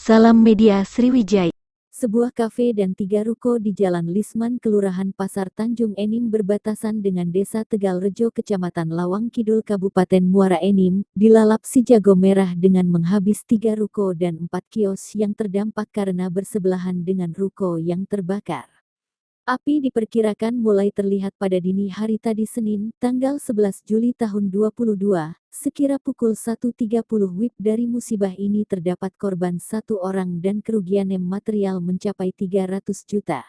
Salam Media Sriwijaya. Sebuah kafe dan 3 ruko di Jalan Lisman, Kelurahan Pasar Tanjung Enim berbatasan dengan Desa Tegalrejo, Kecamatan Lawang Kidul, Kabupaten Muara Enim, dilalap si jago merah dengan menghabis 3 ruko dan 4 kios yang terdampak karena bersebelahan dengan ruko yang terbakar. Api diperkirakan mulai terlihat pada dini hari tadi Senin, tanggal 11 Juli tahun 2022, sekira pukul 1.30 WIB. Dari musibah ini terdapat korban 1 orang dan kerugian material mencapai 300 juta.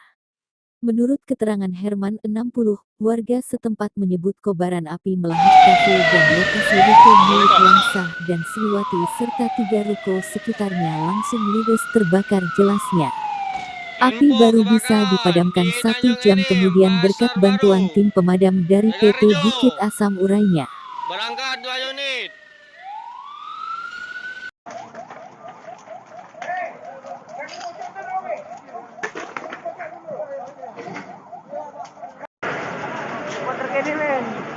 Menurut keterangan Herman, 60, warga setempat menyebut kobaran api melahap kafe dan lokasi ruko milik Wangsah dan Sriwati serta 3 ruko sekitarnya langsung ludes terbakar, jelasnya. Api baru bisa dipadamkan 1 jam kemudian berkat bantuan tim pemadam dari PT Bukit Asam, urainya. Berangkat 2 unit. Motor gini men.